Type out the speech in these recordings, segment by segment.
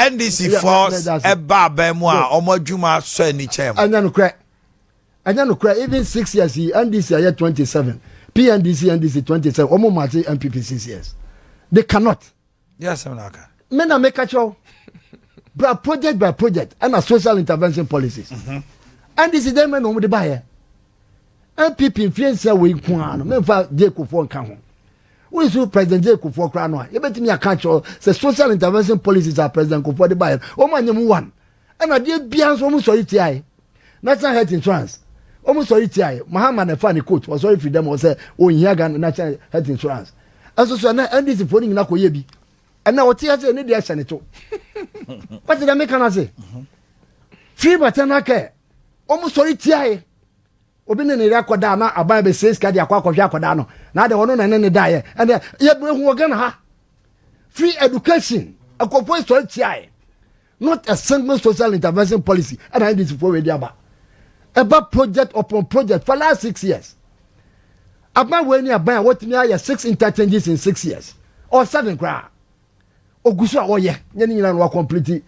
NDC force eba bemu a omo dwuma so ni chem anya no kra even 6 years NDC are 27 NDC 27 omo mate MPP 6 years they cannot. Yes, Naka. Men are make a show project by project and a social intervention policies. And this is them men who the buyer. MPP influence we kwan men fa Jacob for kan. We is President Jacob for kran. You bet me a catch say social intervention policies are President for the buyer. O man nyem one. And a dey bian so mu sorry ti. National health insurance. Almost sorry ti. Muhammad na fa ni coach was sorry for them was say o hia gan national health insurance. Aso so na NDC for ni na koye bi. And now what you say need the action to. What did I make an say? Free maternal care. Almost sorry ti. Obi ne ne rekoda na aban be says ka dia kwa akoda no. Na de wono na ne die. And ye bre hu ogan ha. Free education. Akopoi sorry ti. Not a single social intervention policy. And I this for we dia ba. About project upon project for last 6 years. Aban we ni aban what me aye 6 interchanges in 6 years. Or 7 cra. Ogusu a oye nyani nyina no complete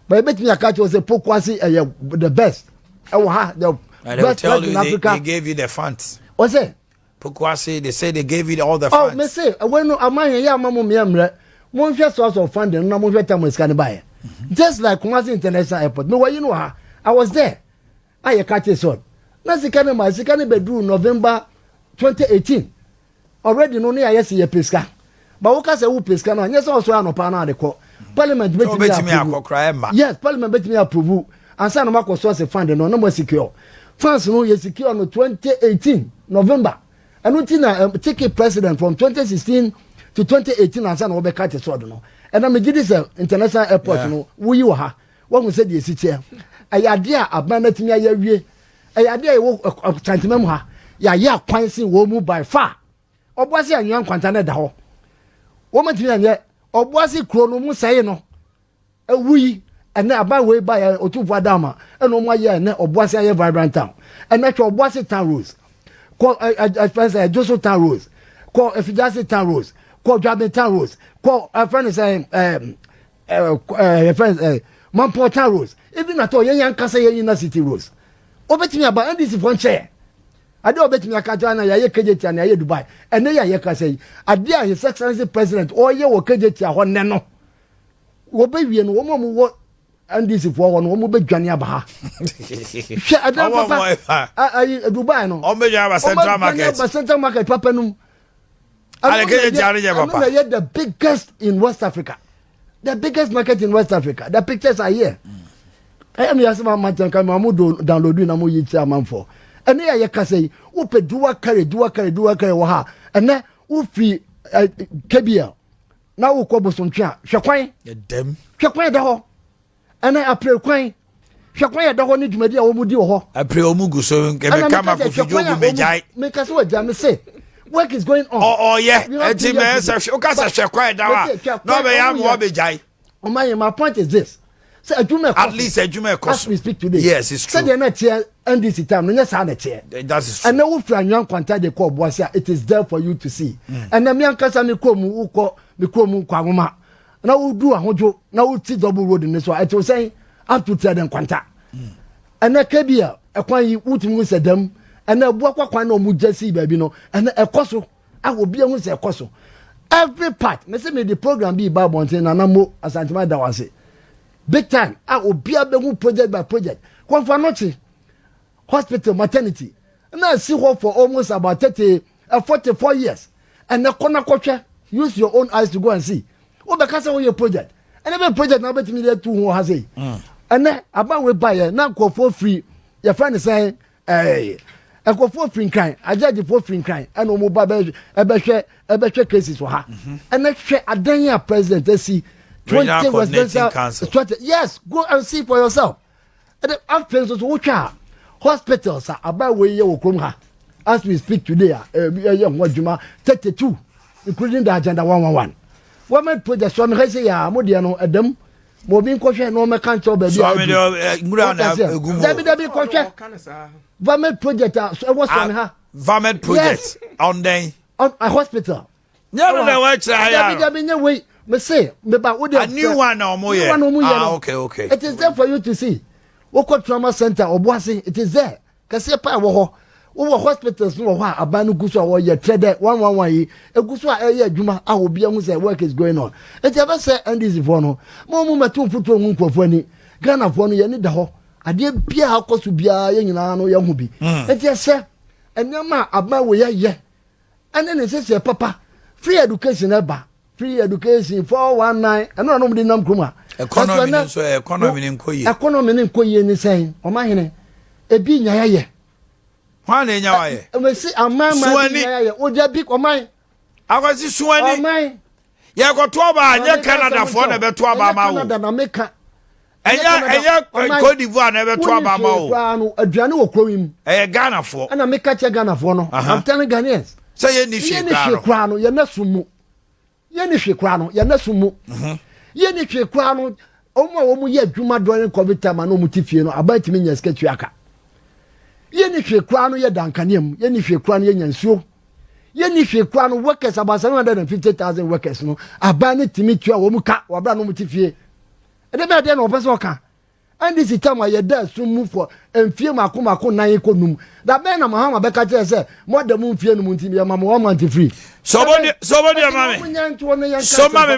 but bet me catch was a pokwasi the best the best tell you in Africa. They gave you the funds. What's it pokwasi they say they gave you all the funds. Oh me say when no aman ya mamu me amre mon hwe source of funding na mon hwe tam scan buy just like Kumasi International Airport me you know I was there I catch it so na scan be do November 2018 already no near yes ye pesca. But what can say who pesca no? Yes, also anopa na de ko. Parliament bet me approve. Yes, Parliament bet me approve. And say no ma source fund no more secure. France no ye secure no 2018 November. And until na take a president from 2016 to 2018 and say no be cut it so no. And am give this international airport no wo yi wo ha. What we say the city. Ayade a abanat me ayawie. Ayade a wo chantimam ha. Ya kwan sin wo mu by far. Oboase anyan kwanta na da ho. Woman tiniye oboase kro no mu sai no awui ene aba we ba ya otufo adama ene omo aye ene oboase aye vibrant town ene twa oboase town roads ko friends Joseph town roads ko Efijase town roads ko Dwabe town roads ko friends friends Mampo town roads even at all yan kasa yan na city roads obetimi aba ndisi fo nche ade obetimi akaja na ya ye kejeti na ya Dubai ene ya ye kasa yi ade a his excellency president oye wo kejeti a ho ne no wo be wie no wo mo wo ndisi fo wo no wo mo be dwane aba ha hwe ade papa ayi Dubai no o be dwane central market papa num ale kejeti are je papa no the biggest in West Africa, the biggest market in West Africa. The pictures are here. I am yasema mantan kan ma mu download na mu yi chairman for ene ya ye kase wo pe duwa kare wo ha ene wo fi KBL na wo ko bosontwa hwekwan dem hwekwan da ho ene april kwan hwekwan da ho ni dwumadi a wo mu di wo ho april omugu so nke be kama ko fi jogu mejai me kase wa jam say work is going on. Oh yeah enti me se o kase hwekwan da wa no be ya mo mejai my point is this. So at least a Juma as we speak today. Yes, it's true. So they're not here NDC time. No, yes, I'm not here. That's true. And now if you contact the call boss here, it is there for you to see. And then me and Kasa me komu kwa mama. Now we do a hojo. Now we see double road in this one. It was saying up to tell them contact. And then KBL, a kwan you uti say them. And then wakwa kwan no mujesi baby no. And a koso, I will be a say a koso. Every part. Me say me the program be about mountain and I'm asantima da wase. Big time. I will be able to project by project. Konfanochi hospital maternity. And I see her for almost about 44 years. And the corner culture, use your own eyes to go and see. Oh, because of your project. And every project now bet me there too who has it. And then about we buy now go for free. Your friend is saying, hey, I go for free crime. I judge for free crime. And no mobile share cases for her. And let's share a Daniel president. Let's see. 20 residential council. Yes, go and see for yourself. And the after which are hospitals are about where you come as we speak today. 32, including the agenda 111. Women project so me say ya modiano adam mo bin ko hwe no me kan cho ba bi so me ngura na egumo David ko hwe Vamed project so what's on her Vamed project on a hospital. No, David we me say me ba wo a new one na omoye okay it is there for you to see woko trauma center oboase it is there kase pa wo ho wo hospitals no ho abanu guso wo ye trade 111 yi eguso a eye adwuma a obi hu say work is going on it ever say NDC for no mo metu futu hu nkofo ani Ghana for no ye ni da ho ade bia akoso bia ye nyina no ye hu bi it is say enyama aba wo ye ene ne se papa free education eba free education 419 eno no mde nam kroma economy ni nkoye ni sen o ma hene ebi nya ye hwan na nya wa ye we see amama nya ye o dia big o man akwasi suani o man ye ko to ba nye Canada for na beto aba ma wo Canada na meka enya Cote d'Ivoire na beto aba ma wo no aduane wo krowim Ghana for ana meka che Ghana for no I'm telling Ghanaians say ye ni hwe no ye na sumu ye ni hwe kwa no ye na sumu ye ni hwe kwa no omo ye adwuma do covid time na omo tifie no abatimi nya sketch aka ye ni hwe kwa no ye dankanem ye ni hwe kwa no ye nyansuo ye ni hwe kwa no workers about 750,000 workers no abane timi tua wo mu ka wabra no omo tifie e de be de no person ka and this time I da sumu for enfie mako nan ko num da be na mahama be ka tell say more dem enfie num ntimi ya mama 1 month free somebody mama